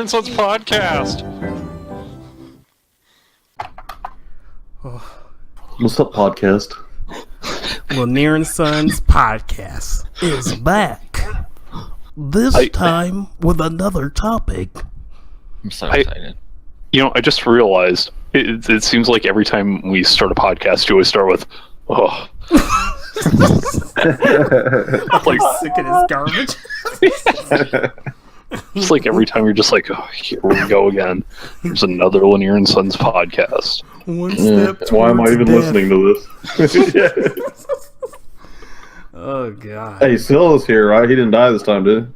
and Sons podcast. What's up, podcast? Lanier and Sons podcast is back. This time with another topic. I'm so excited. I just realized it seems like every time we start a podcast, you always start with, oh. Like sick of this garbage. It's like every time you're just like, oh, here we go again. There's another Lanier and Sons podcast. One step Why am I even towards listening to this? Oh god. Hey, Syl is here, right? He didn't die this time, did he?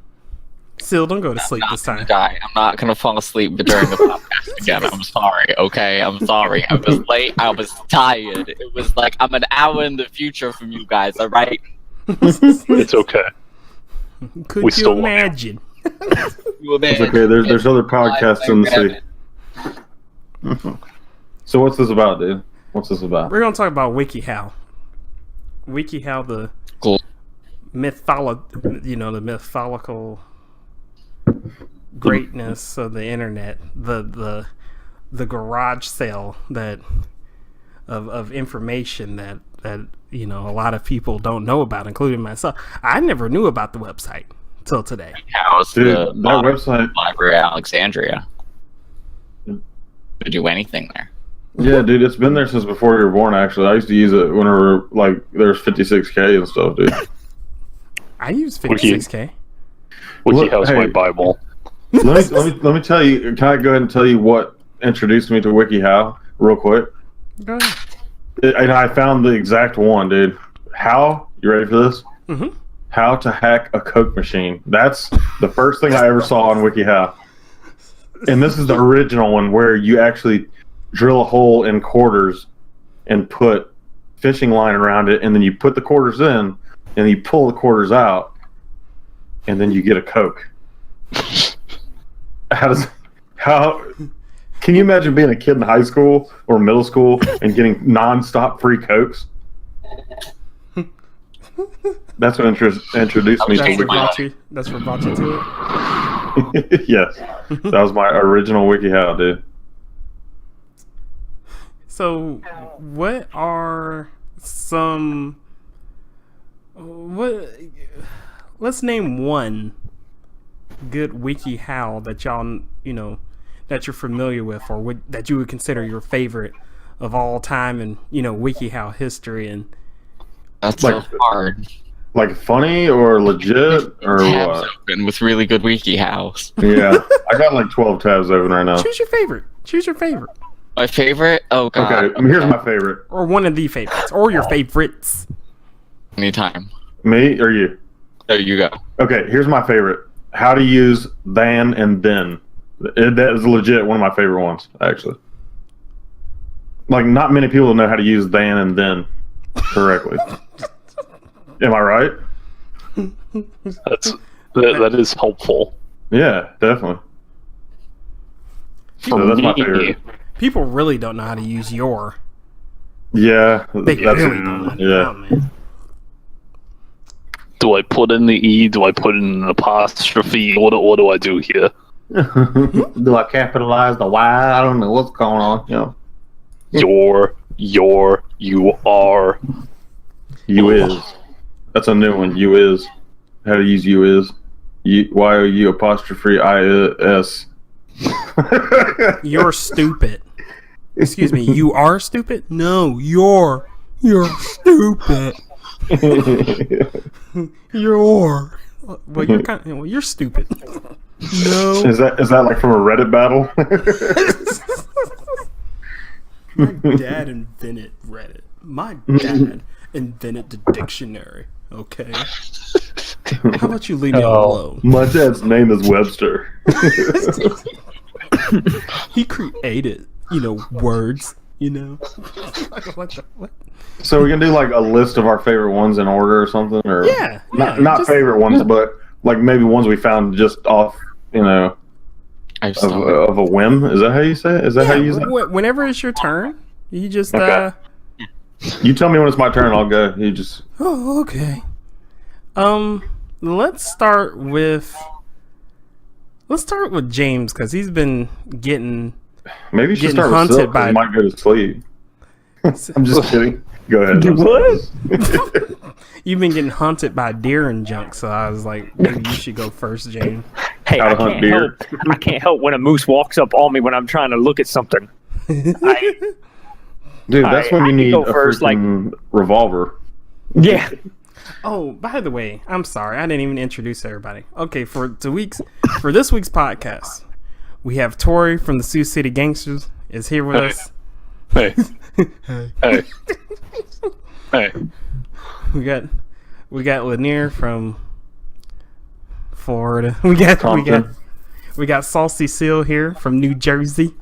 Still, don't go to sleep this time. I'm not gonna fall asleep during the podcast again. I'm sorry, okay? I'm sorry. I was late. I was tired. It was like I'm an hour in the future from you guys, alright? It's okay. Could We you still love you. imagine? It's okay. There's other podcasts in the city. So what's this about, dude? What's this about? We're gonna talk about wikiHow. wikiHow, the Cool. the mythological greatness of the internet, the garage sale that of information that a lot of people don't know about, including myself. I never knew about the website till today. How's Dude, the that website. Library of Alexandria? To do anything there? Yeah, dude, it's been there since before you were born. Actually, I used to use it whenever there's 56K and stuff, dude. I use 56K. WikiHow's my Hey. Bible. let me tell you. Can I go ahead and tell you what introduced me to WikiHow real quick? Go ahead. And I found the exact one, dude. How? You ready for this? Mm-hmm. How to hack a Coke machine. That's the first thing I ever saw on WikiHow. And this is the original one where you actually drill a hole in quarters and put fishing line around it, and then you put the quarters in, and you pull the quarters out, and then you get a Coke. How can you imagine being a kid in high school or middle school and getting non-stop free Cokes? That's what introduced me to WikiHow. That's what brought you to it. Yes, that was my original WikiHow, dude. So, what are some? Let's name one good WikiHow that y'all that you're familiar with, or that you would consider your favorite of all time, and WikiHow history. And That's Like- so hard. Like funny or legit or Tabs what? open with really good WikiHows. Yeah, I got like 12 tabs open right now. choose your favorite. Choose your favorite, My favorite? Oh god. Okay, here's my favorite. or one of the favorites, or your favorites. Anytime. Me or you? There you go. Okay, here's my favorite. How to use than and then. That is legit one of my favorite ones, actually. Like, not many people know how to use than and then correctly. Am I right? That is helpful. Yeah, definitely. So that's my favorite. People really don't know how to use your. Yeah, They that's really don't know. yeah. Oh, man. Do I put in the E? Do I put in an apostrophe? What do I do here? Do I capitalize the Y? I don't know what's going on. You are. You is. That's a new one. You is. How to use you is. YOU apostrophe IS. You're stupid. Excuse me, you are stupid? No, you're stupid. You're you're stupid. No. Is that like from a Reddit battle? My dad invented Reddit. My dad invented the dictionary. Okay. How about you leave me alone? My dad's name is Webster. He created, words. What? So we're gonna do like a list of our favorite ones in order or something, or Yeah, not just- favorite ones, but like maybe ones we found just off, of a whim. Is that how you say it? Is that how you use it? Whenever it's your turn, you just Okay. You tell me when it's my turn. I'll go. You just. Oh, okay. Let's start with Let's start with James because he's been getting. Maybe you should Getting start with hunted Silk, 'cause by- he might go to sleep. I'm just kidding. Go ahead. Do what? You've been getting hunted by deer and junk, so I was like, maybe you should go first, James. Hey, How I to hunt can't deer. help. I can't help when a moose walks up on me when I'm trying to look at something. I, Dude, that's when I you can need go a first, freaking revolver. yeah. Oh, by the way, I'm sorry, I didn't even introduce everybody. Okay, for this week's podcast, we have Tori from the Sioux City Gangsters is here with us. Hey. Hey. Hey. We got Lanier from Florida. We got Saucy Seal here from New Jersey.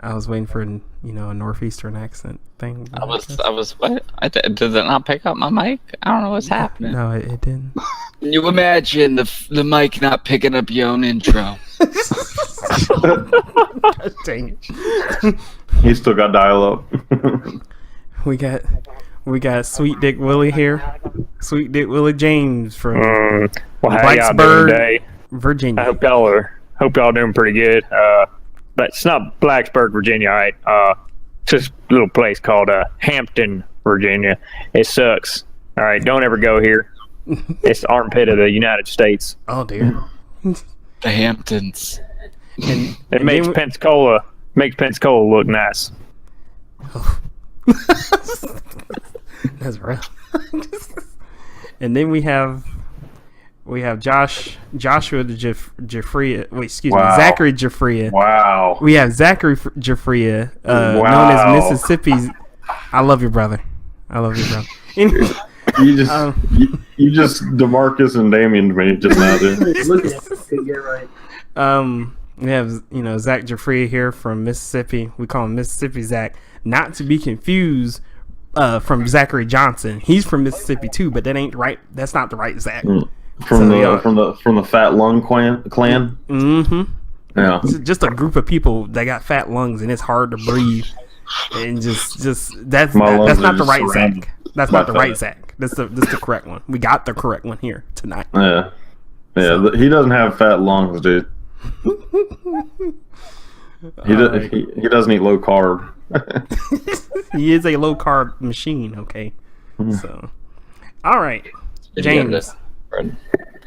I was waiting for a northeastern accent thing. I was. What? Did it not pick up my mic? I don't know what's happening. No, it didn't. Can you imagine the mic not picking up your own intro? Dang it. He still got dial up. We got Sweet Dick Willie here. Sweet Dick Willie James from Well, how y'all doing today? Virginia. I hope y'all doing pretty good. But it's not Blacksburg, Virginia, all right? It's just a little place called Hampton, Virginia. It sucks. All right, don't ever go here. It's the armpit of the United States. Oh dear. The Hamptons. It makes Pensacola look nice. That's right. And then we have Joshua Jeffrey. Wait, excuse me, Wow. Zachary Jeffrey. Wow. We have Zachary Jeffrey, known Wow. as Mississippi's. I love you, brother. Anyway, You just DeMarcus and Damien to me just now, dude. we have Zach Jeffrey here from Mississippi. We call him Mississippi Zach, not to be confused from Zachary Johnson. He's from Mississippi too, but that ain't right. That's not the right Zach. From the Fat Lung Clan. Mm-hmm. Yeah. It's just a group of people that got fat lungs and it's hard to breathe. And that's My lungs not are the just right surrounded Zach. That's by not the right fat. Zach. That's the correct one. We got the correct one here tonight. Yeah. Yeah. He doesn't have fat lungs, dude. He doesn't eat low carb. He is a low carb machine. Okay. So, all right, James.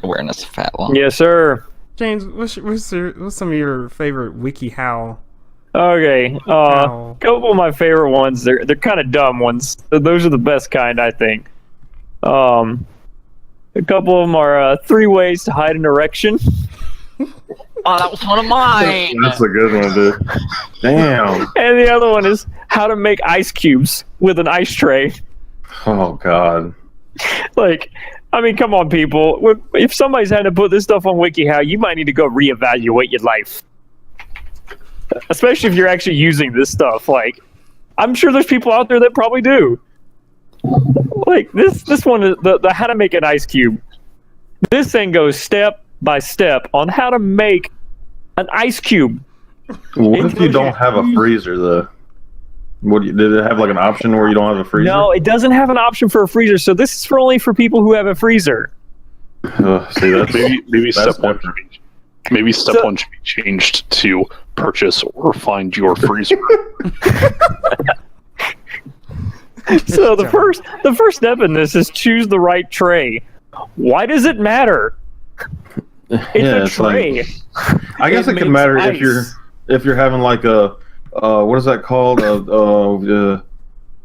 Awareness of fat lung. Yes, sir. James, what's some of your favorite WikiHow? Okay. Wow. Couple of my favorite ones. They're kind of dumb ones. Those are the best kind, I think. A couple of them are 3 ways to hide an erection. Oh, that was one of mine. That's a good one, dude. Damn. And the other one is how to make ice cubes with an ice tray. Oh God. Like, I mean, come on, people. If somebody's had to put this stuff on WikiHow, you might need to go reevaluate your life. Especially if you're actually using this stuff. Like, I'm sure there's people out there that probably do. Like, this one is the how to make an ice cube. This thing goes step by step on how to make an ice cube. What if you don't have a freezer though? Did it have like an option where you don't have a freezer? No, it doesn't have an option for a freezer, so this is only for people who have a freezer. See, that's Maybe that's step one. different. Maybe step one should be changed to purchase or find your freezer. So the first step in this is choose the right tray. Why does it matter? It's a tray. I guess it could makes matter ice. if you're having like a what is that called?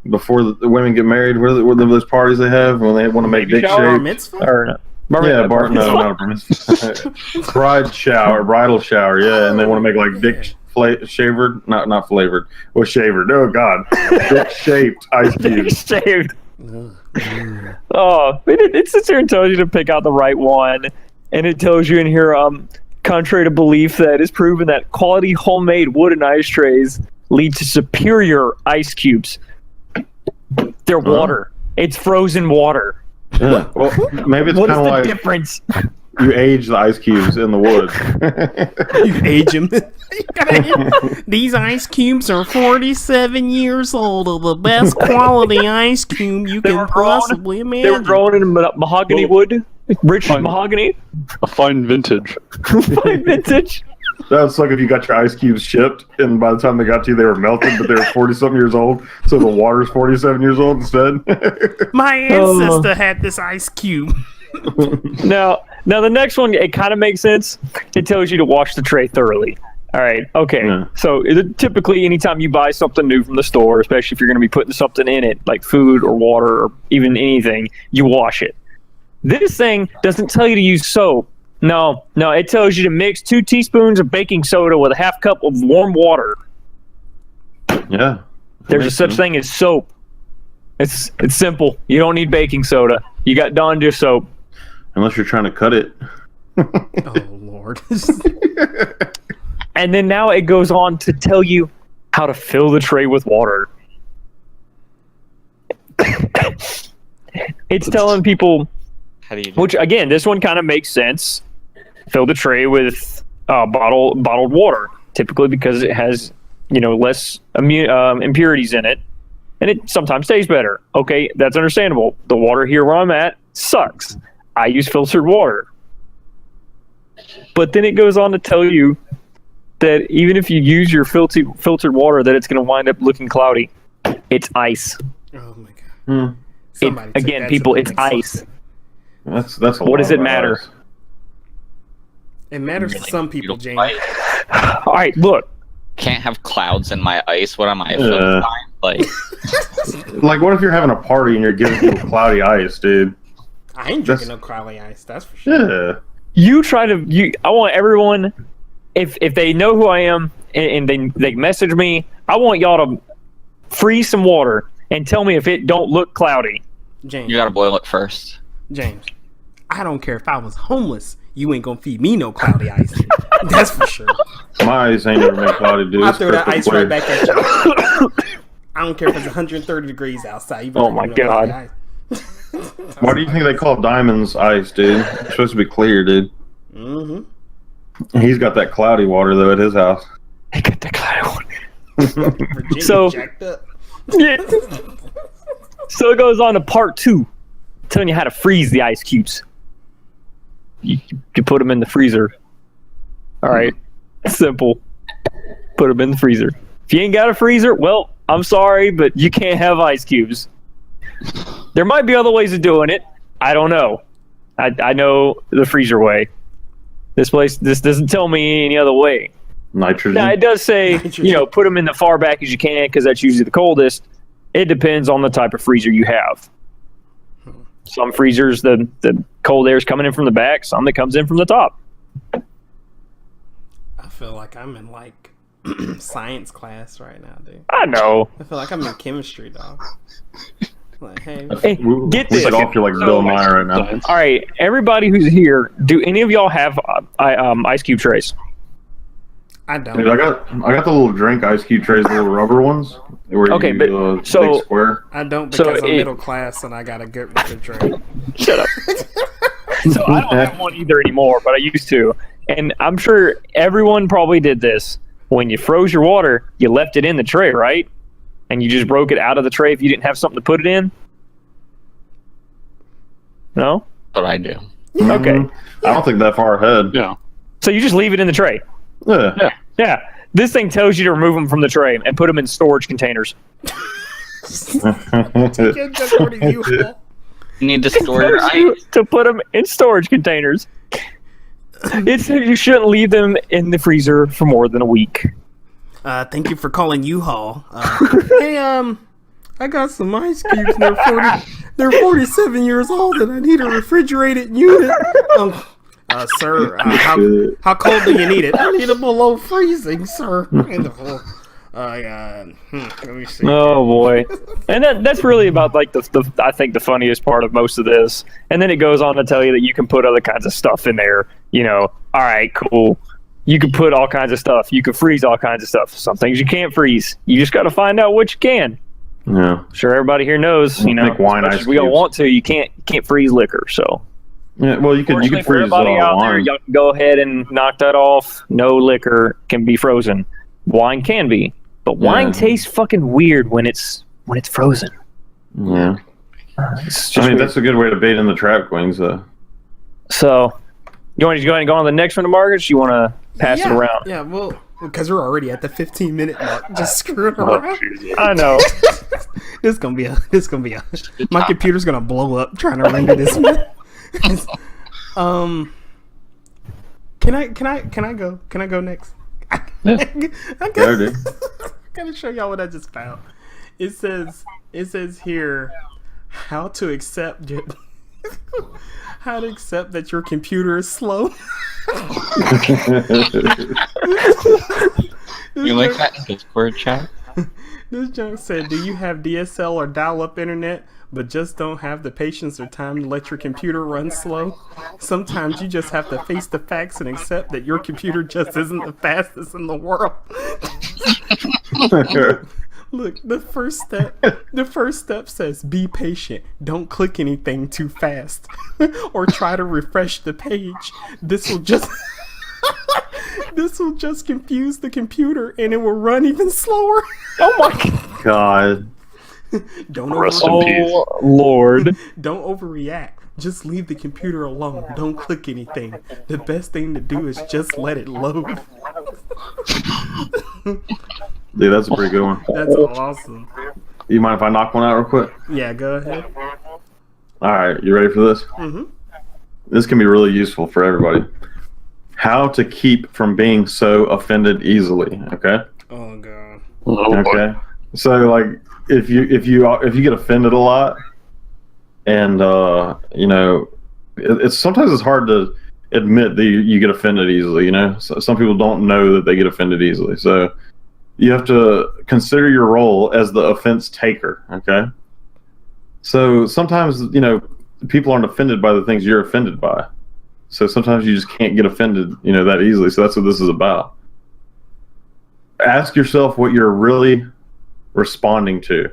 Before the women get married, what are those parties they have when they want to make Baby dick shower? shape? Mitzvah? Or Yeah, no, not a bar mitzvah. Bridal shower, yeah, and they want to make like dick flavored, not flavored, well, shavered. Oh God, dick shaped ice cubes. shaved. Oh, it sits there and tells you to pick out the right one, and it tells you in here, contrary to belief, that it's proven that quality homemade wooden ice trays lead to superior ice cubes. They're water. It's frozen water. Yeah, well, maybe it's What is kind of the like difference? you age the ice cubes in the wood. You age them. These ice cubes are 47 years old of the best quality ice cube you can possibly They were imagine. grown in mahogany wood Rich Fine. mahogany. A fine vintage. Fine vintage. That would suck if you got your ice cubes shipped, and by the time they got to you, they were melted, but they were 40-something years old, so the water's 47 years old instead. My ancestor had this ice cube. Now the next one, it kind of makes sense. It tells you to wash the tray thoroughly. All right, okay. Yeah. So typically, anytime you buy something new from the store, especially if you're going to be putting something in it, like food or water or even anything, you wash it. This thing doesn't tell you to use soap. No, it tells you to mix 2 teaspoons of baking soda with a half cup of warm water. Yeah. There's a such thing as soap. It's simple. You don't need baking soda. You got Dawn dish soap. Unless you're trying to cut it. Oh Lord. And then now it goes on to tell you how to fill the tray with water. It's telling people, How do you do which again, this one kind of makes sense. Fill the tray with bottled water, typically because it has, less impurities in it, and it sometimes tastes better. Okay, that's understandable. The water here where I'm at sucks. I use filtered water. But then it goes on to tell you that even if you use your filtered water, that it's going to wind up looking cloudy. It's ice. Oh my God. Somebody took Again, that people, to it's the next ice. level. That's a What lot does it of matter? ice. It matters to some people, James. All right, look. Can't have clouds in my ice. What am I? Yeah. Like, Like, what if you're having a party and you're giving people cloudy ice, dude? I ain't drinking no cloudy ice. That's for sure. Yeah. I want everyone, if they know who I am and they message me, I want y'all to freeze some water and tell me if it don't look cloudy. James. you gotta boil it first. James. I don't care if I was homeless. You ain't gonna feed me no cloudy ice. That's for sure. My ice ain't never been cloudy, dude. I'll It's throw that crystal ice clear. right back at you. I don't care if it's 130 degrees outside. You better Oh my give me no cloudy God. ice. Why do you think they call diamonds ice, dude? It's supposed to be clear, dude. Mm-hmm. He's got that cloudy water, though, at his house. I got the cloudy water. Virginia So- jacked up. Yeah. So it goes on to part 2, telling you how to freeze the ice cubes. You put them in the freezer. All right, simple. Put them in the freezer. If you ain't got a freezer, well, I'm sorry, but you can't have ice cubes. There might be other ways of doing it. I don't know. I know the freezer way. This doesn't tell me any other way. Nitrogen. Now, it does say, put them in the far back as you can because that's usually the coldest. It depends on the type of freezer you have. Some freezers, the cold air is coming in from the back. Some that comes in from the top. I feel like I'm in like science class right now, dude. I know. I feel like I'm in chemistry, dog. Like, hey, Hey, get We this. took off, you're like Bill Nye right now. Science. All right, everybody who's here, do any of y'all have ice cube trays? I don't. Dude, I got the little drink ice cube trays, the little rubber ones. Where Okay, you but- do a so- big square. I don't So because I'm it- middle class and I got a good refrigerator. Shut up. So I don't have one either anymore, but I used to. And I'm sure everyone probably did this. When you froze your water, you left it in the tray, right? And you just broke it out of the tray if you didn't have something to put it in? No? That's what I do. Okay. I don't think that far ahead. Yeah. So you just leave it in the tray. Yeah. Yeah. This thing tells you to remove them from the tray and put them in storage containers. Get that for the U-Haul. You need to store your Tells you ice. to put them in storage containers. It says you shouldn't leave them in the freezer for more than a week. Thank you for calling U-Haul. Hey, I got some ice cubes. And they're 47 years old, and I need a refrigerated unit. Sir, how cold do you need it? I need it below freezing, sir. Let me see. Oh boy, and that's really about like the I think the funniest part of most of this. And then it goes on to tell you that you can put other kinds of stuff in there. All right, cool. You can put all kinds of stuff. You can freeze all kinds of stuff. Some things you can't freeze. You just got to find out what you can. Yeah. Sure, everybody here knows. Make wine as much ice as we all cubes. want to. You can't freeze liquor. So Yeah. Well, you fortunately could for freeze everybody out there, wine. y'all can go ahead and knock that off. No liquor can be frozen. Wine can be. But wine Yeah. tastes fucking weird when it's frozen. Yeah. It's I just mean, weird. that's a good way to bait in the trap queens, though. So, you want to go ahead and go on to the next one, Marcus? You want to pass it around? Yeah, well, because we're already at the 15-minute mark, just screwing Oh, around. Jesus. I know. This gonna be a. My computer's gonna blow up trying to render this. Can I go? Can I go next? Go, dude. Gotta show y'all what I just found. It says here how to accept that your computer is slow. You like that in Discord chat? This junk said, do you have DSL or dial-up internet, but just don't have the patience or time to let your computer run slow? Sometimes you just have to face the facts and accept that your computer just isn't the fastest in the world. Look, the first step says, be patient. Don't click anything too fast. Or try to refresh the page. This will just confuse the computer and it will run even slower. Oh my God. Don't Rest in peace. Oh, Lord. Don't overreact. Just leave the computer alone. Don't click anything. The best thing to do is just let it load. Dude, that's a pretty good one. That's awesome. You mind if I knock one out real quick? Yeah, go ahead. All right, you ready for this? Mm-hmm. This can be really useful for everybody. How to keep from being so offended easily. Okay. Oh god. Oh, boy. Okay. So like, if you get offended a lot, and you know, it's sometimes it's hard to admit that you get offended easily. You know, so some people don't know that they get offended easily. So you have to consider your role as the offense taker. Okay. So sometimes, you know, people aren't offended by the things you're offended by. So sometimes you just can't get offended, you know, that easily. So that's what this is about. Ask yourself what you're really responding to.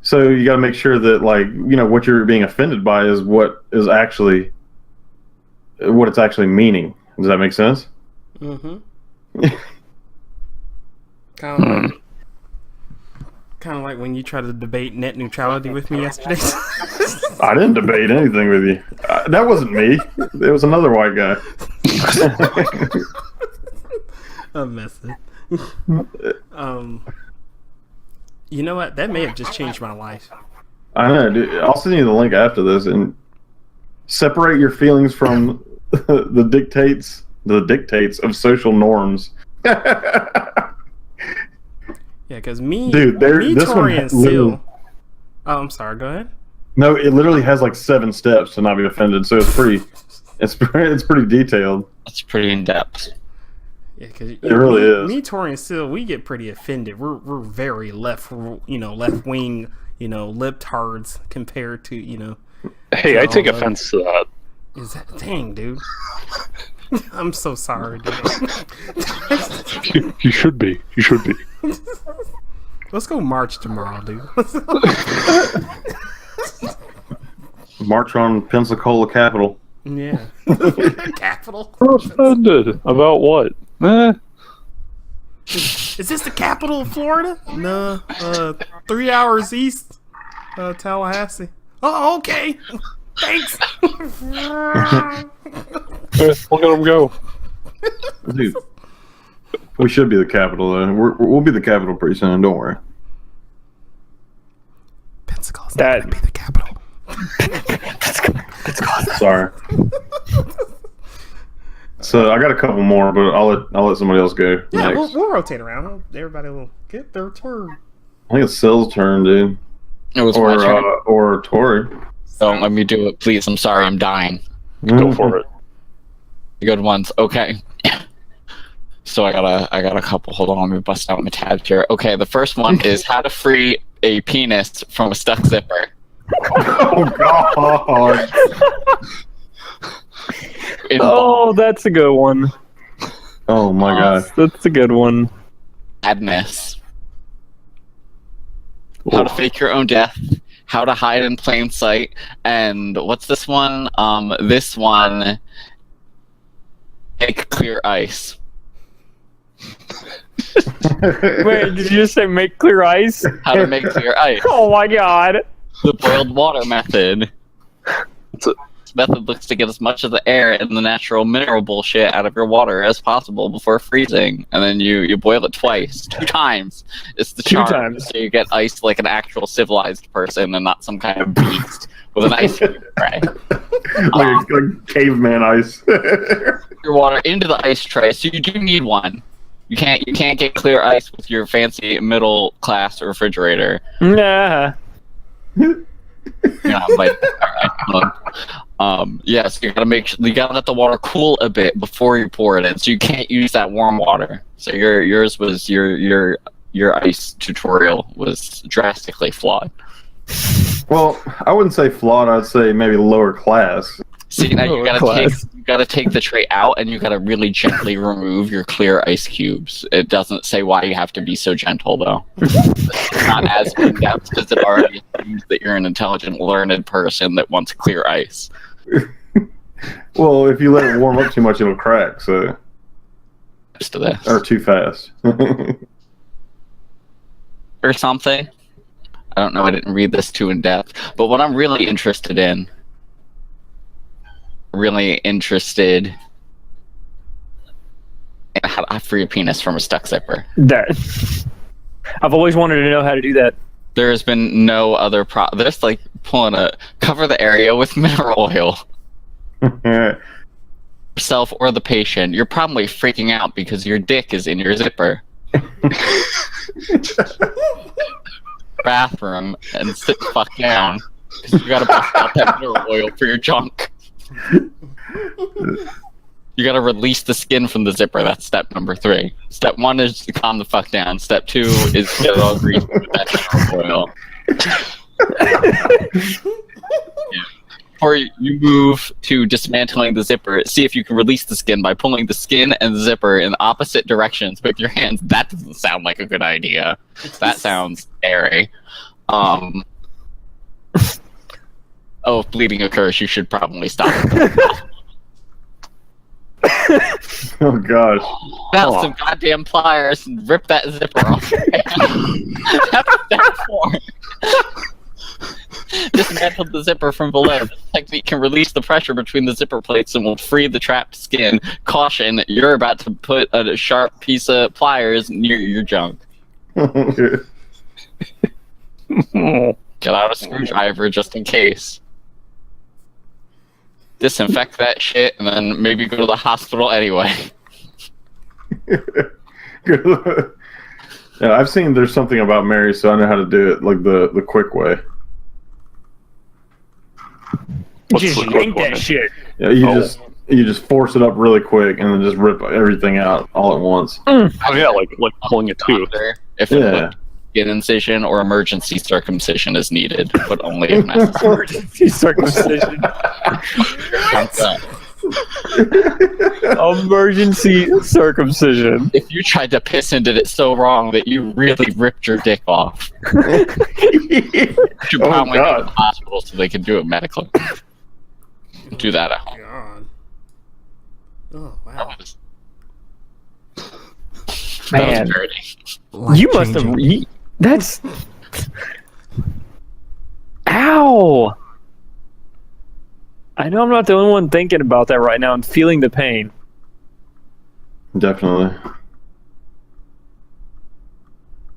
So you got to make sure that, like, you know, what you're being offended by is what it's actually meaning. Does that make sense? Mm-hmm. Kind of like when you tried to debate net neutrality with me yesterday. I didn't debate anything with you. That wasn't me. It was another white guy. I'm messing. You know what? That may have just changed my life. I know, dude. I'll send you the link after this, and separate your feelings from the dictates of social norms. Yeah, because me, Dude, this Tori, one and Seal. Oh, I'm sorry. Go ahead. No, it literally has like 7 steps to not be offended, so it's pretty detailed. That's pretty in depth. Yeah, because It really is. Me, Tori, and Seal, we get pretty offended. We're very left wing, libtards compared to Hey, I take all offense to that. Is that dang, dude? I'm so sorry, dude. You should be. You should be. Let's go march tomorrow, dude. March on Pensacola Capitol. Yeah. Capital. Offended about what? Is this the capital of Florida? No. 3 hours east. Tallahassee. Oh, okay. Thanks. Look at him go. Dude, we should be the capital, though. We'll be the capital pretty soon. Don't worry. Pensacola's not gonna be the capital. Sorry. So I got a couple more, but I'll let somebody else go Yeah, next. we'll rotate around. Everybody will get their turn. I think it's Sil's turn, dude. It was my turn. Or Tori. Don't let me do it, please. I'm sorry, I'm dying. Go for it. Good ones. Okay. So I got a couple. Hold on, let me bust out my tabs here. Okay, the first one is how to free a penis from a stuck zipper. Oh God! Oh, that's a good one. Oh my God! That's a good one. Madness. How to fake your own death. How to hide in plain sight. And what's this one? This one. Make clear ice. Wait, did you just say make clear ice? How to make clear ice. Oh my God. The boiled water method. This method looks to get as much of the air and the natural mineral bullshit out of your water as possible before freezing, and then you boil it twice, 2 times. It's the charm, times. so you get ice like an actual civilized person and not some kind of beast with an ice cube, right? like caveman ice. Your water into the ice tray, so you do need one. You can't get clear ice with your fancy middle class refrigerator. Nah. Yeah, like, yeah, so you gotta let the water cool a bit before you pour it in. So you can't use that warm water. So yours was your ice tutorial was drastically flawed. Well, I wouldn't say flawed. I'd say maybe lower class. See, now you Lower class. gotta take the tray out, and you gotta really gently remove your clear ice cubes. It doesn't say why you have to be so gentle, though. It's not as in depth because it already assumes that you're an intelligent, learned person that wants clear ice. Well, if you let it warm up too much, it'll crack. So, Just to this. or too fast. Or something. I don't know. I didn't read this too in depth. But what I'm really interested in. In how to free a penis from a stuck zipper. I've always wanted to know how to do that. There has been no other There's like cover the area with mineral oil. Yourself or the patient. You're probably freaking out because your dick is in your zipper. Bathroom and sit the fuck down because you gotta bust out that mineral oil for your junk. You gotta release the skin from the zipper. That's step number 3. Step 1 is to calm the fuck down. Step 2 is to get it all greasy with that mineral oil. Yeah. Before you move to dismantling the zipper, see if you can release the skin by pulling the skin and the zipper in opposite directions with your hands. That doesn't sound like a good idea. That sounds airy. Oh, if bleeding occurs, you should probably stop. Oh gosh. Out some goddamn pliers and rip that zipper off. That's step 4. Dismantle the zipper from below. This technique can release the pressure between the zipper plates and will free the trapped skin. Caution, you're about to put a sharp piece of pliers near your junk. Get out a screwdriver just in case. Disinfect that shit and then maybe go to the hospital anyway. Yeah, I've seen there's something about Mary, so I know how to do it like the quick way. What's Just the quick yank one? that shit. Yeah, you just force it up really quick and then just rip everything out all at once. Oh yeah, like pulling a tooth. If Yeah. skin incision or emergency circumcision is needed, but only if necessary. Emergency circumcision. Emergency circumcision. If you tried to piss and did it so wrong that you really ripped your dick off, you should Oh, probably go to God. the hospital so they can do it medically. Do that at home. God. Oh That wow. was Man, dirty. you must have. That's. Ow! I know I'm not the only one thinking about that right now. I'm feeling the pain. Definitely.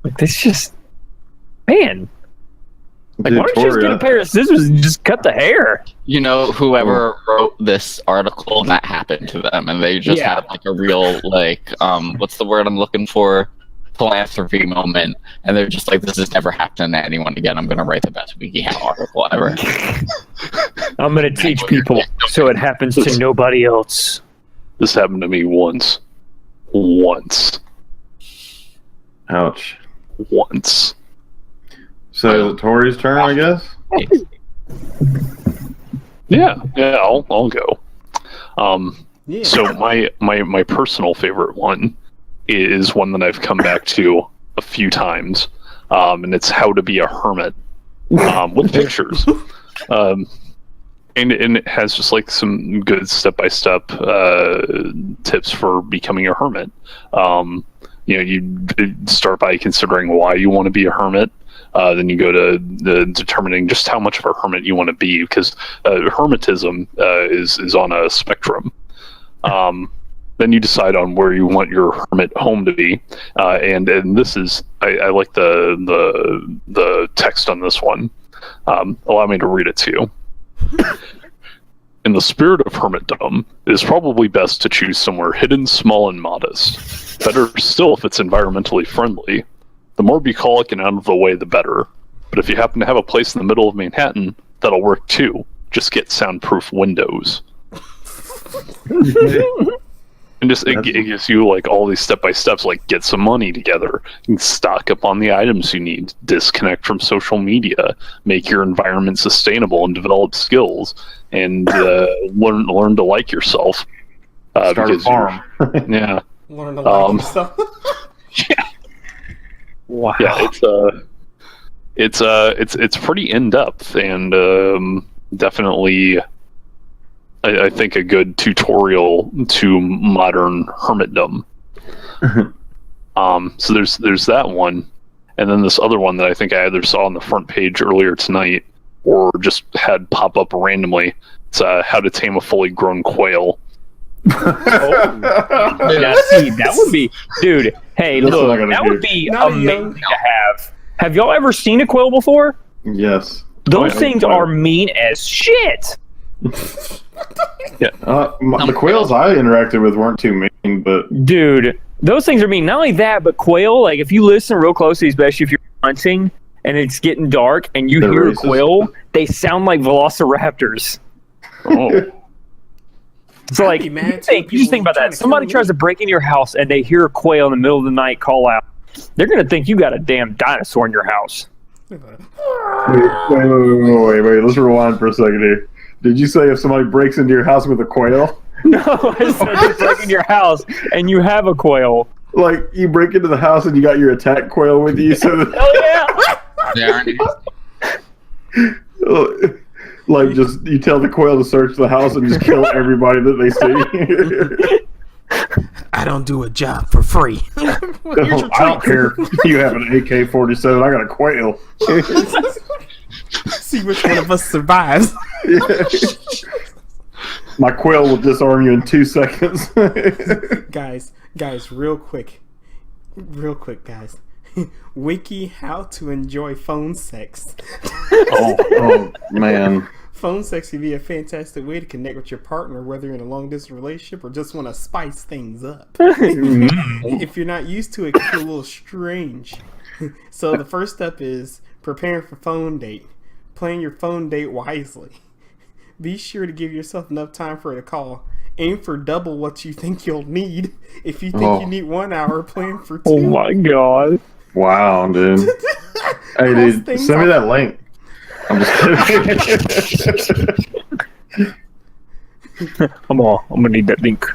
Like, this just. Man. Like, Dude, why don't you just get a Toria- pair of scissors and just cut the hair? You know, whoever wrote this article, that happened to them, and they just Yeah. had like a real what's the word I'm looking for? Philanthropy moment, and they're just like, this has never happened to anyone again. I'm gonna write the best wikiHow article ever. I'm gonna teach people so it happens to nobody else. This happened to me once. Once. Ouch. Once. So is it Tori's turn, I guess? Yeah, I'll go. Yeah. So my personal favorite one is one that I've come back to a few times, and it's how to be a hermit with pictures. And it has just like some good step-by-step tips for becoming a hermit. You start by considering why you want to be a hermit. Then you go to determining just how much of a hermit you want to be, because hermitism is on a spectrum. Then you decide on where you want your hermit home to be, and this is I like the text on this one. Allow me to read it to you. In the spirit of hermitdom, it is probably best to choose somewhere hidden, small, and modest. Better still if it's environmentally friendly. The more bucolic and out of the way, the better. But if you happen to have a place in the middle of Manhattan, that'll work too. Just get soundproof windows. And just it gives you like all these step-by-steps, like get some money together, stock up on the items you need, disconnect from social media, make your environment sustainable, and develop skills, and learn to like yourself. Start a farm. Yeah. Learn to like yourself. Yeah. Wow. Yeah, it's pretty in depth, and definitely I think a good tutorial to modern hermitdom. So there's that one, and then this other one that I think I either saw on the front page earlier tonight or just had pop up randomly. It's how to tame a fully grown quail. Now, see, that would be, dude. Hey, That's what I'm look, gonna that do. would be Not amazing to have. Have y'all ever seen a quail before? Yes. Those yeah, things quail. are mean as shit. The quails I interacted with weren't too mean, but Dude, those things are mean. Not only that, but quail, like if you listen real closely, especially if you're hunting and it's getting dark and you They're hear a racist. quail, they sound like velociraptors. Oh. So like, I'd be mad you too if just think people about were trying that. to Somebody kill tries me. to break into your house and they hear a quail in the middle of the night call out. They're gonna think you got a damn dinosaur in your house. wait. Let's rewind for a second here. Did you say if somebody breaks into your house with a quail? No, I said they break into your house and you have a quail. Like you break into the house and you got your attack quail with you, so that, Oh yeah. They aren't. like just you tell the quail to search the house and just kill everybody that they see. I don't do a job for free. Here's your I don't treat. care. You have an AK-47. I got a quail. See which one of us survives. My quail will disarm you in 2 seconds. guys, real quick, guys. wikiHow to enjoy phone sex. oh man. Phone sex can be a fantastic way to connect with your partner, whether you're in a long-distance relationship or just want to spice things up. If you're not used to it, it can feel a little strange. So the first step is preparing for phone date. Plan your phone date wisely. Be sure to give yourself enough time for a call. Aim for double what you think you'll need. If you think you need 1 hour, plan for 2. Oh my god. Wow, dude. Hey, dude, things send me off. that link. I'm just kidding. I'm gonna need that link.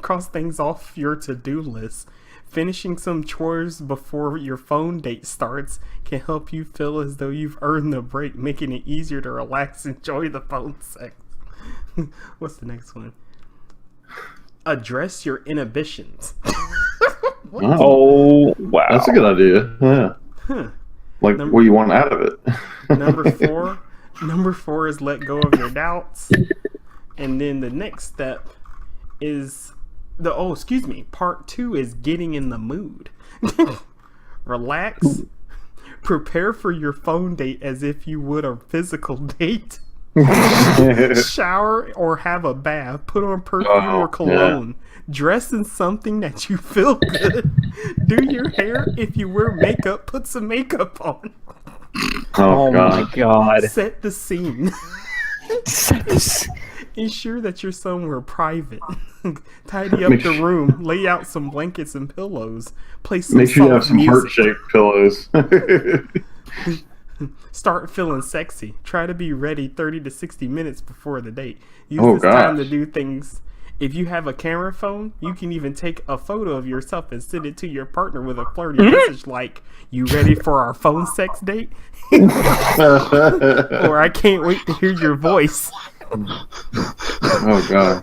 Cross things off your to-do list. Finishing some chores before your phone date starts can help you feel as though you've earned the break, making it easier to relax and enjoy the phone sex. What's the next one? Address your inhibitions. Oh wow. That's a good idea. Yeah. Like what you want out of it. Number four is let go of your doubts. And then the next step is part 2 is getting in the mood. Relax. Prepare for your phone date as if you would a physical date. Shower or have a bath. Put on perfume or cologne. Dress in something that you feel good. Do your hair. If you wear makeup, put some makeup on. Oh my god. Set the scene. Ensure that you're somewhere private. Tidy up the room. Lay out some blankets and pillows. Play some Make sure you have soft some music. heart-shaped pillows. Start feeling sexy. Try to be ready 30 to 60 minutes before the date. Use this time to do things. If you have a camera phone, you can even take a photo of yourself and send it to your partner with a flirty message like, "You ready for our phone sex date?" Or, "I can't wait to hear your voice." Oh god.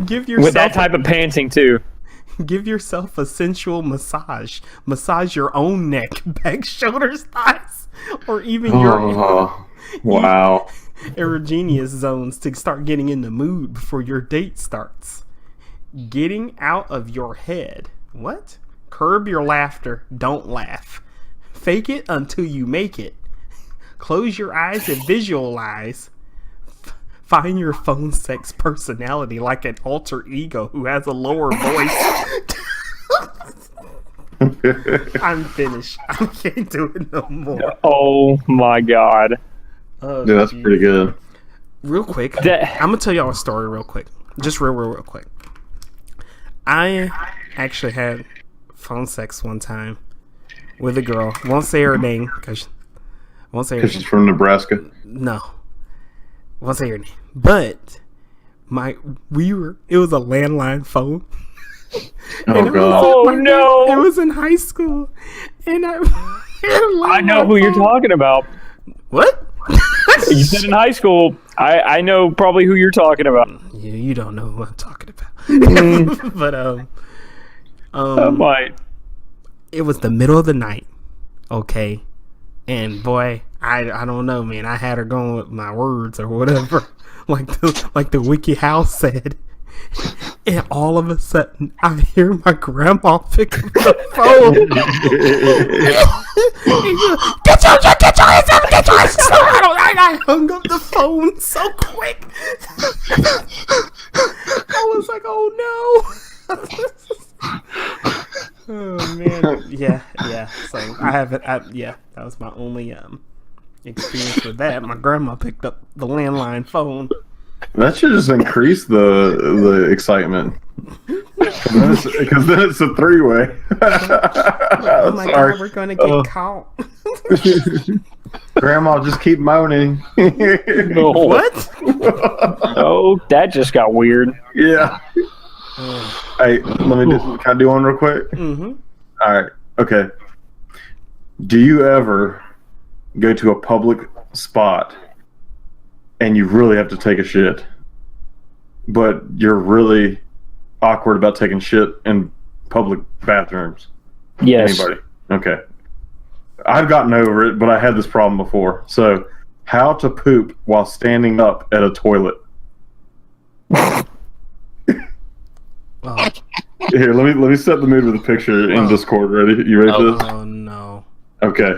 Give yourself With that type of panting too. Give yourself a sensual massage. Massage your own neck, back, shoulders, thighs, or even your Wow. erogenous zones to start getting in the mood before your date starts. Getting out of your head. What? Curb your laughter. Don't laugh. Fake it until you make it. Close your eyes and visualize. Find your phone sex personality like an alter ego who has a lower voice. I'm finished. I can't do it no more. Oh my god. Oh, Dude, that's pretty good. Real quick, I'm gonna tell y'all a story real quick. Just real quick. I actually had phone sex one time with a girl. Won't say her name because She's from Nebraska. No, won't say her name. But it was a landline phone. Oh god. Oh no! It was in high school, and I know who you're talking about. What? You said in high school. I know probably who you're talking about. Yeah, you don't know who I'm talking about. But Might. it was the middle of the night. Okay, and boy, I don't know, man. I had her going with my words or whatever, like the wikiHow said. And all of a sudden, I hear my grandma pick up the phone. Get your hands up! Get your hands up! I hung up the phone so quick. I was like, oh no. Oh man, yeah. So I haven't. That was my only experience with that. My grandma picked up the landline phone. That should just increase the excitement. Because then it's a three-way. Oh my god, we're gonna get caught. Grandma, just keep moaning. What? Oh, that just got weird. Yeah. Hey, can I do one real quick? Mm-hmm. All right. Okay. Do you ever go to a public spot and you really have to take a shit, but you're really awkward about taking shit in public bathrooms? Yes. Anybody? Okay. I've gotten over it, but I had this problem before. So, how to poop while standing up at a toilet? Oh, Here, let me set the mood with a picture in Discord. Ready? You ready for this? oh no. Okay.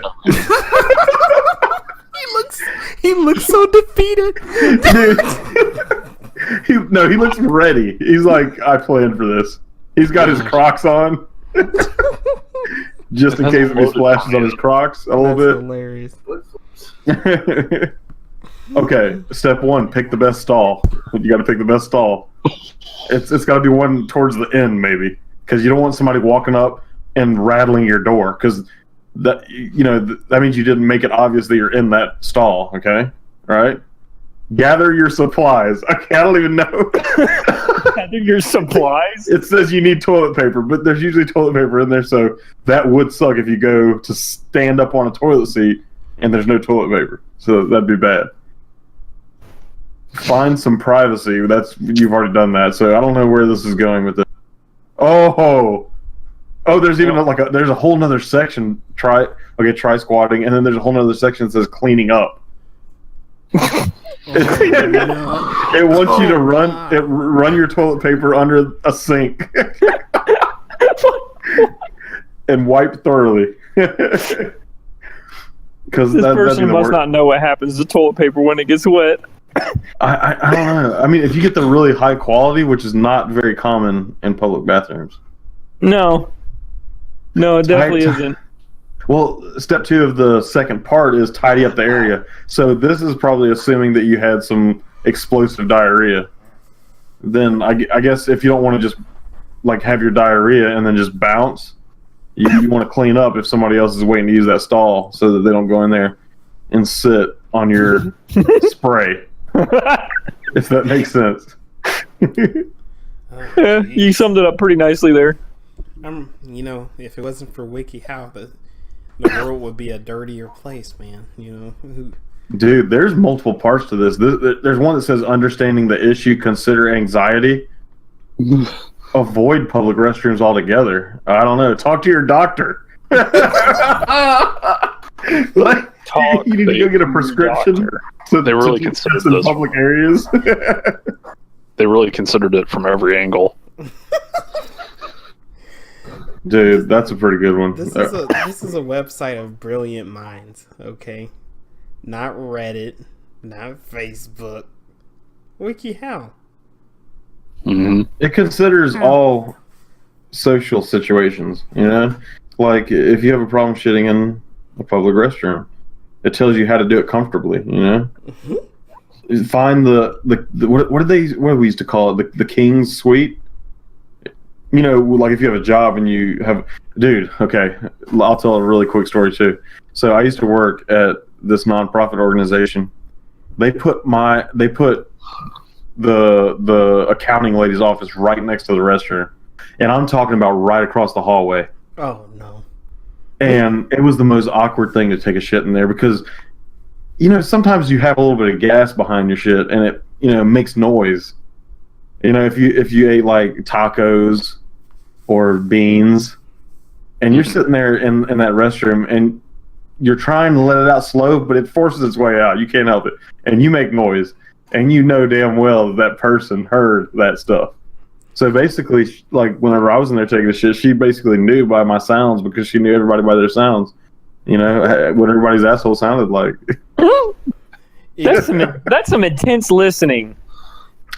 He looks so defeated. Dude. He looks ready. He's like, I planned for this. He's got his Crocs on. Just in case if he splashes on his Crocs a little bit. Hilarious. Okay, step one, pick the best stall. You got to pick the best stall. It's got to be one towards the end, maybe, because you don't want somebody walking up and rattling your door, because that means you didn't make it obvious that you're in that stall. Okay, right? Gather your supplies. I don't even know. Gather your supplies. It says you need toilet paper, but there's usually toilet paper in there, so that would suck if you go to stand up on a toilet seat and there's no toilet paper. So that'd be bad. Find some privacy. You've already done that, so I don't know where this is going with it. Oh, there's even there's a whole nother section. Try squatting, and then there's a whole nother section that says cleaning up. It wants you to run your toilet paper under a sink and wipe thoroughly. Because This person must not know what happens to toilet paper when it gets wet. I don't know. I mean, if you get the really high quality, which is not very common in public bathrooms. No, it definitely isn't. Well, step 2 of the second part is tidy up the area. So this is probably assuming that you had some explosive diarrhea. Then I guess if you don't want to just have your diarrhea and then just bounce, you want to clean up if somebody else is waiting to use that stall so that they don't go in there and sit on your spray. If that makes sense. Yeah, you summed it up pretty nicely there. If it wasn't for wikiHow, the world would be a dirtier place, man. Dude, there's multiple parts to this. There's one that says understanding the issue, consider anxiety. avoid public restrooms altogether. I don't know. Talk to your doctor. Like, you need to go get a prescription. So They really to considered in this. public areas. They really considered it from every angle. Dude, that's a pretty good one. This is a website of brilliant minds, okay? Not Reddit, not Facebook. wikiHow. Mm-hmm. It considers all social situations, you know? Like, if you have a problem shitting in a public restroom, it tells you how to do it comfortably, you know? Mm-hmm. Find the what do we used to call it? The King's Suite? You know, like if you have a job and you have... Dude, okay, I'll tell a really quick story, too. So I used to work at this nonprofit organization. They put the accounting lady's office right next to the restroom, and I'm talking about right across the hallway. Oh no! And it was the most awkward thing to take a shit in there because, you know, sometimes you have a little bit of gas behind your shit, and it, you know, makes noise. You know, if you ate like tacos or beans, and you're sitting there in that restroom, and you're trying to let it out slow, but it forces its way out. You can't help it, and you make noise. And you know damn well that person heard that stuff. So basically, like, whenever I was in there taking a shit, she basically knew by my sounds because she knew everybody by their sounds. You know, what everybody's asshole sounded like. That's some intense listening.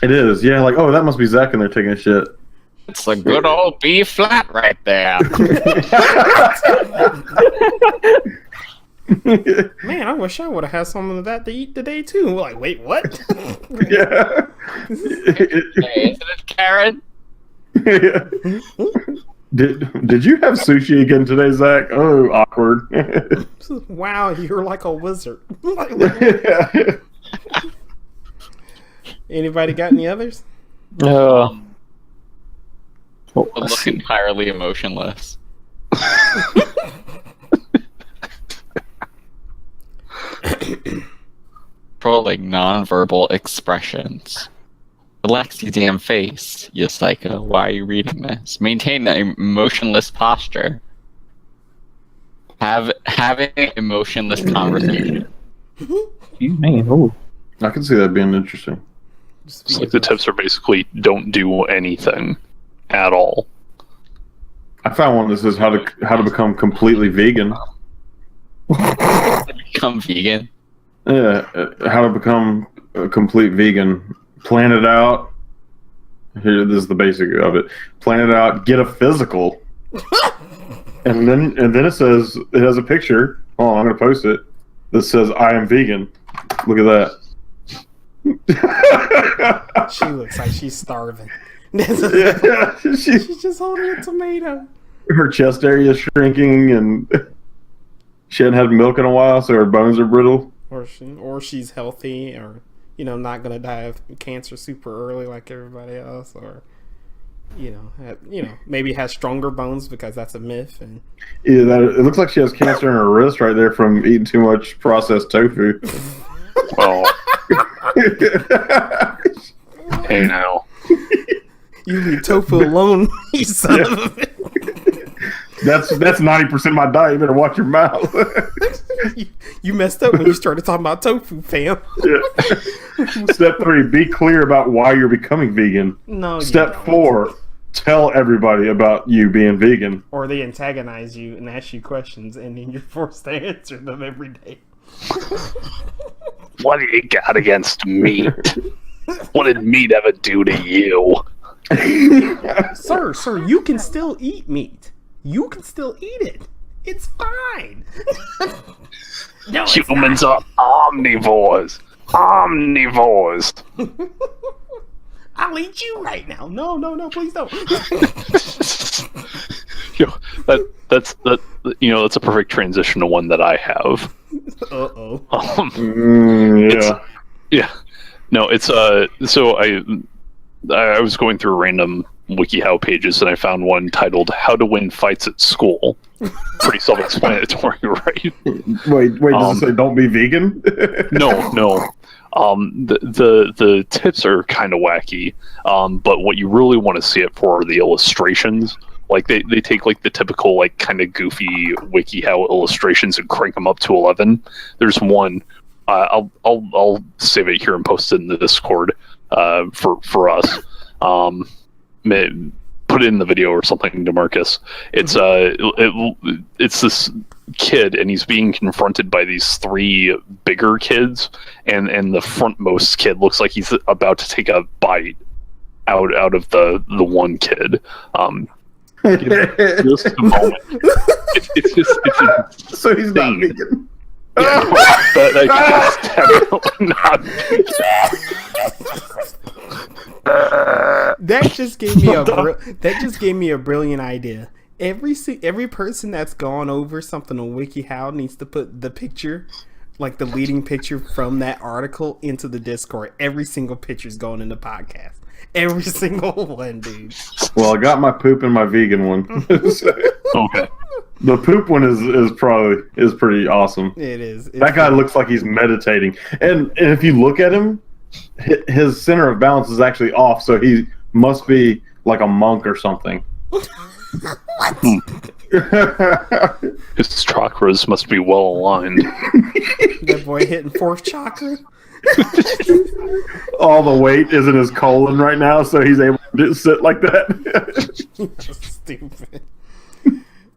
It is, yeah. Like, oh, that must be Zach in there taking a shit. It's a good old B flat right there. Man, I wish I would have had some of that to eat today too. We're like, wait, what? Yeah. Hey, isn't it Karen? Did you have sushi again today, Zach? Oh, awkward. Wow, you're like a wizard. Anybody got any others? Look entirely emotionless. Controlling non-verbal expressions. Relax your damn face, you psycho. Why are you reading this? Maintain an emotionless posture. Having emotionless conversation. I can see that being interesting. It's like the tips are basically don't do anything at all. I found one that says how to become completely vegan. Become vegan. Yeah, how to become a complete vegan. Plan it out. Here, this is the basic of it. Plan it out. Get a physical. and then it says it has a picture. Oh, I'm gonna post it. That says I am vegan. Look at that. She looks like she's starving. Yeah, She's just holding a tomato. her chest area is shrinking, and she hadn't had milk in a while, so her bones are brittle. Or she's healthy, or not gonna die of cancer super early like everybody else, or maybe has stronger bones because that's a myth. And Yeah, it looks like she has cancer in her wrist right there from eating too much processed tofu. Well, hey now. you leave tofu alone, you son of a bitch. That's 90% of my diet. You better watch your mouth. You messed up when you started talking about tofu, fam. Yeah. Step 3, be clear about why you're becoming vegan. No. Step 4, tell everybody about you being vegan. Or they antagonize you and ask you questions, and then you're forced to answer them every day. What do you got against meat? What did meat ever do to you? Sir, you can still eat meat. You can still eat it. It's fine. No, Humans are omnivores. Omnivores. I'll eat you right now. No, please don't. That's a perfect transition to one that I have. Uh-oh. Yeah. No, it's so I was going through random wikiHow pages and I found one titled "How to Win Fights at School." Pretty self-explanatory, right? Wait, does it say don't be vegan? No. The tips are kind of wacky, but what you really want to see it for are the illustrations. Like they take like the typical like kind of goofy wikiHow illustrations and crank them up to 11. There's one. I'll save it here and post it in the Discord for us. Put it in the video or something, DeMarcus. It's this kid, and he's being confronted by these 3 bigger kids, and the frontmost kid looks like he's about to take a bite out of the one kid. Just a moment. It's so he's not vegan. Yeah, that's definitely not. That just gave me a brilliant idea. Every person that's gone over something on wikiHow needs to put the picture, like the leading picture from that article, into the Discord. Every single picture's going in the podcast. Every single one, dude. Well, I got my poop and my vegan one. Okay. The poop one is pretty awesome. It is. That guy looks like he's meditating, and if you look at him, his center of balance is actually off, so he must be like a monk or something. His chakras must be well aligned. That boy hitting 4th chakra. All the weight is in his colon right now, so he's able to sit like that. Stupid.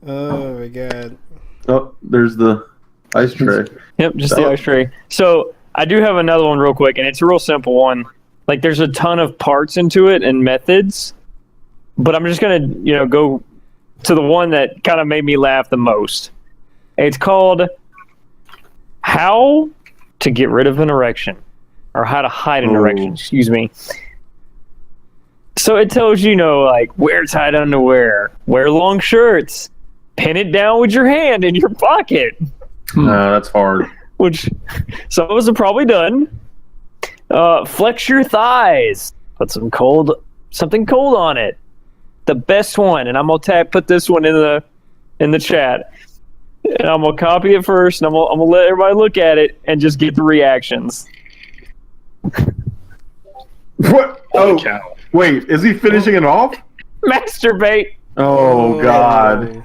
Oh my god. Oh, there's the ice tray. Yep, just the ice tray. So I do have another one real quick, and it's a real simple one. Like, there's a ton of parts into it and methods, but I'm just gonna, go to the one that kind of made me laugh the most. It's called "How to Get Rid of an Erection," or "How to Hide an Erection." Excuse me. So it tells you, like, wear tight underwear, wear long shirts, pin it down with your hand in your pocket. That's hard. Which some of us have probably done. Flex your thighs. Put something cold on it. The best one, and I'm gonna put this one in the chat. And I'm gonna copy it first, and I'm gonna let everybody look at it and just get the reactions. What? Oh, wait, is he finishing it off? Masturbate. Oh God.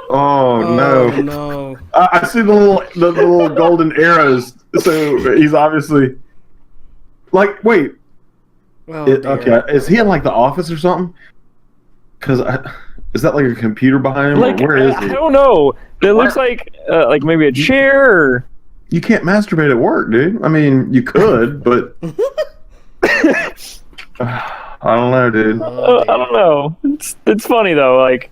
Oh no! No. I see the little golden arrows. So he's obviously like, wait. Okay, is he in like the office or something? Because is that like a computer behind him? Like, or where is he? I don't know. It looks like maybe a chair. Or... You can't masturbate at work, dude. I mean, you could, but I don't know, dude. I don't know. It's funny though. Like.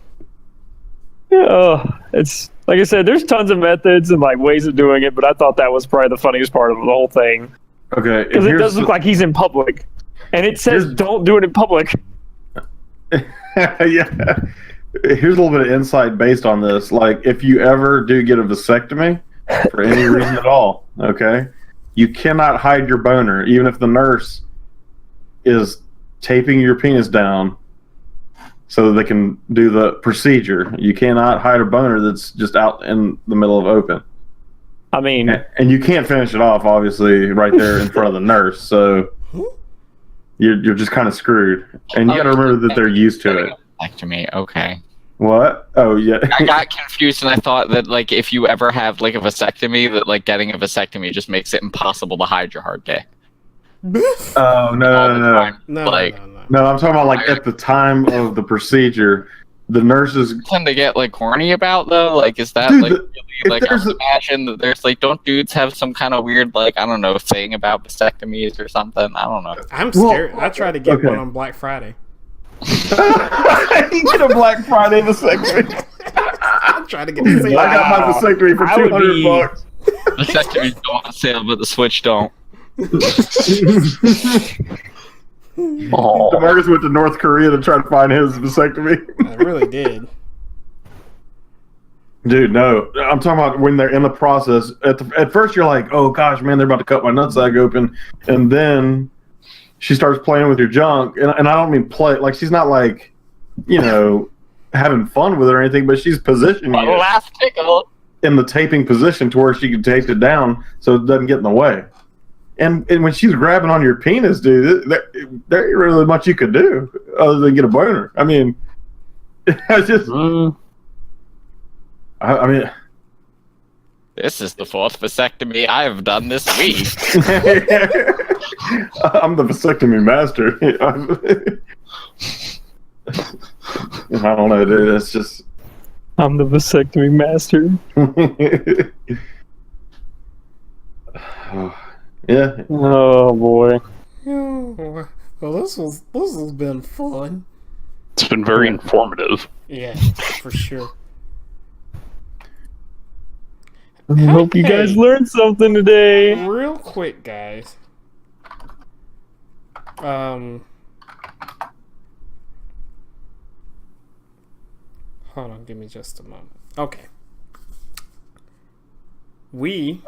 It's like I said, there's tons of methods and like ways of doing it, but I thought that was probably the funniest part of the whole thing. Okay, because it does look like he's in public, and it says don't do it in public. Yeah, here's a little bit of insight based on this. Like, if you ever do get a vasectomy for any reason at all, okay, you cannot hide your boner, even if the nurse is taping your penis down so that they can do the procedure. You cannot hide a boner that's just out in the middle of open. I mean... And you can't finish it off, obviously, right there in front of the nurse, so you're just kind of screwed. And you gotta remember that they're used to it. Back to me, okay. What? Oh, yeah. I got confused, and I thought that, like, if you ever have, like, a vasectomy, that, like, getting a vasectomy just makes it impossible to hide your hard dick. Oh, no. No, I'm talking about, like, at the time of the procedure, the nurses tend to get, like, horny about, though? Like, is that, dude, like, really, like, I would imagine that there's, like, don't dudes have some kind of weird, like, I don't know, thing about vasectomies or something? I don't know. I'm scared. I tried to get one on Black Friday. You get a Black Friday vasectomy. I'm trying to get the same. I got my vasectomy for $200. Vasectomies go on sale, but the Switch don't. DeMarcus went to North Korea to try to find his vasectomy. I really did. Dude, no. I'm talking about when they're in the process. At first, you're like, oh, gosh, man, they're about to cut my nutsack open. And then she starts playing with your junk. And I don't mean play. Like, she's not, like, you know, having fun with it or anything, but she's positioning it Last tickle. in the taping position to where she can tape it down so it doesn't get in the way. And when she's grabbing on your penis, dude, there ain't really much you could do other than get a boner. I mean, it's just. I mean, This is the fourth vasectomy I've done this week. I'm the vasectomy master. I don't know, dude. It's just. I'm the vasectomy master. Yeah. Oh boy. Oh, well, this has been fun. It's been very informative. Yeah, for sure. I hope you guys learned something today. Real quick, guys. Hold on, give me just a moment. Okay. We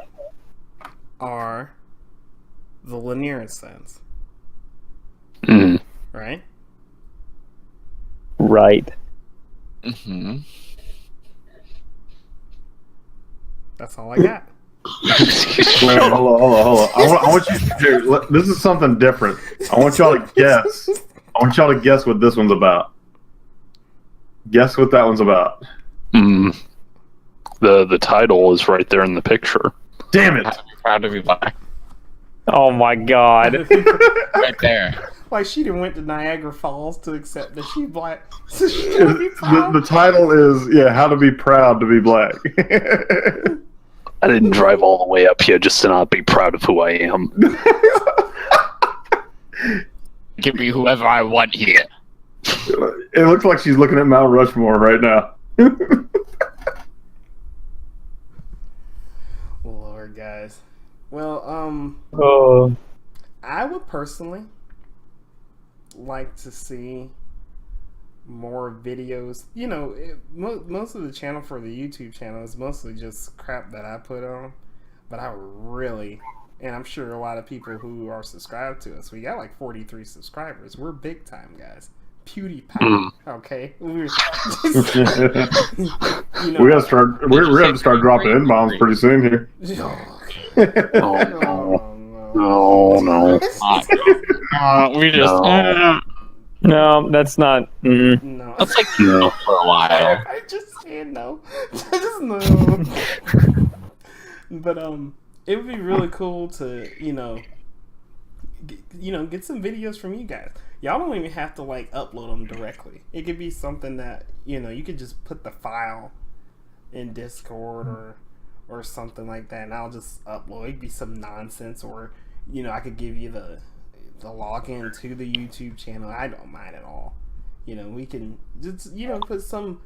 are the Lanier sons, Mm. right? Right. Hmm. That's all I got. Wait, hold on. I want you to. This is something different. I want y'all to guess. I want y'all to guess what this one's about. Guess what that one's about. Mm. The title is right there in the picture. Damn it! I'm proud to be black. Oh my god. Right there. Like she didn't went to Niagara Falls to accept that she black. So she gotta be The proud. title is how to be proud to be black. I didn't drive all the way up here just to not be proud of who I am. Give me whoever I want here. It looks like she's looking at Mount Rushmore right now. Lord, guys. Well, Oh. I would personally like to see more videos. You know, most of the channel for the YouTube channel is mostly just crap that I put on. But I really, and I'm sure a lot of people who are subscribed to us, we got like 43 subscribers. We're big time, guys. PewDiePie, okay? We gotta start. We're gonna have to start dropping N bombs pretty soon here. No. We just. No, that's not. No. That's like no for a while. I just said no. Just no. But it would be really cool to get some videos from you guys. Y'all don't even have to like upload them directly. It could be something that you could just put the file in Discord or something like that, and I'll just upload. It'd be some nonsense, or I could give you the login to the YouTube channel. I don't mind at all. We can just put some.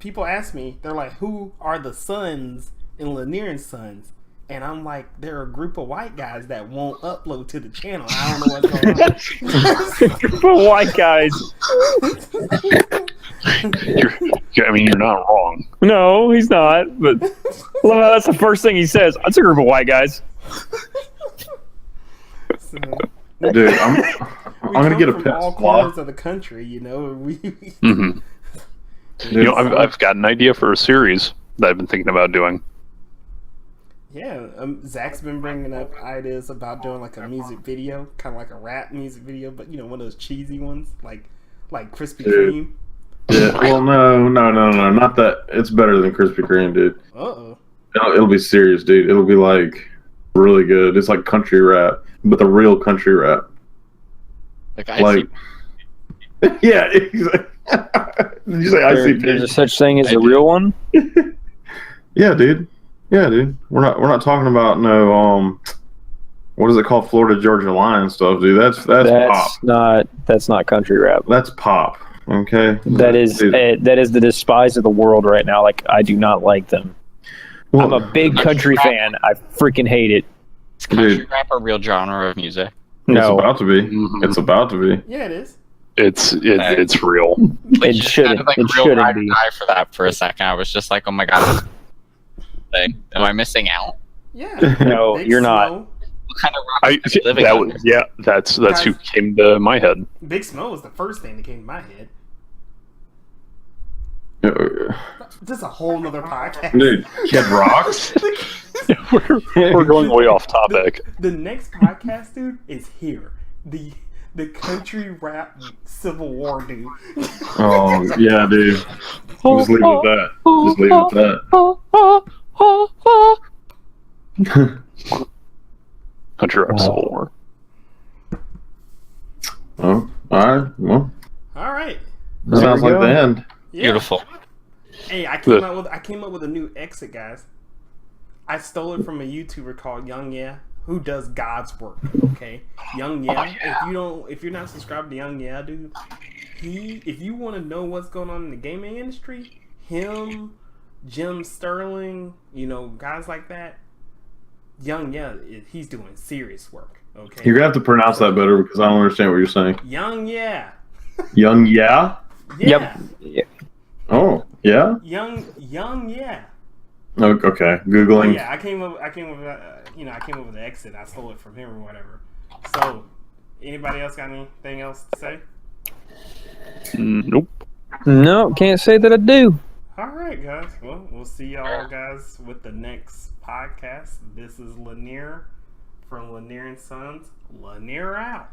People ask me, they're like, "Who are the sons in Lanier and Sons?" And I'm like, they're a group of white guys that won't upload to the channel. I don't know what's going on. Group of white guys. You're not wrong. No, he's not. But love how that's the first thing he says. That's a group of white guys. So, Dude, I'm gonna get a from pet all spa. corners of the country. Mm-hmm. I've got an idea for a series that I've been thinking about doing. Yeah, Zach's been bringing up ideas about doing like a music video, kind of like a rap music video, but one of those cheesy ones, like Krispy Kreme. Yeah, well, no, not that. It's better than Krispy Kreme, dude. It'll be serious, dude. It'll be like really good. It's like country rap, but the real country rap. Like yeah, exactly. Did you say ICP? There's a such thing as a real one? Yeah, dude. We're not talking about no what is it called, Florida Georgia Line stuff, dude. That's pop. That's not country rap. That's pop. Okay. That is the despise of the world right now. Like, I do not like them. Well, I'm a big country fan. I freaking hate it. Is country Dude. rap a real genre of music? It's about to be. It's about to be. Yeah, it is. It's real. It shouldn't. Like It real shouldn't ride or be. die for that for a second. I was just like, oh my god, am I missing out? Yeah. No, Big you're not. Snow. What kind of rock are you living under? That's who came to my head. Big Snow was the first thing that came to my head. This is a whole nother podcast. Dude, Kid Rocks. We're going way off topic. The next podcast, dude, is here. The country rap civil war, dude. Oh yeah, dude. Just leave it at that. Just leave it at that. Country rap civil war. Oh, all right. Well, All right. sounds like the end. Yeah. Beautiful. Hey, I came up with a new exit, guys. I stole it from a YouTuber called Young Yeah, who does God's work. Okay, Young Yeah. If you're not subscribed to Young Yeah, dude, if you want to know what's going on in the gaming industry, him, Jim Sterling, guys like that. Young Yeah, he's doing serious work. Okay, You're gonna have to pronounce that better because I don't understand what you're saying. Young Yeah. Young, yeah. Yeah. Yep. Oh, yeah. Young Yeah. Okay, googling. Yeah, I came up with the exit. I stole it from him or whatever. So, anybody else got anything else to say? Nope. No, can't say that I do. All right, guys. Well, we'll see y'all guys with the next podcast. This is Lanier from Lanier and Sons. Lanier out.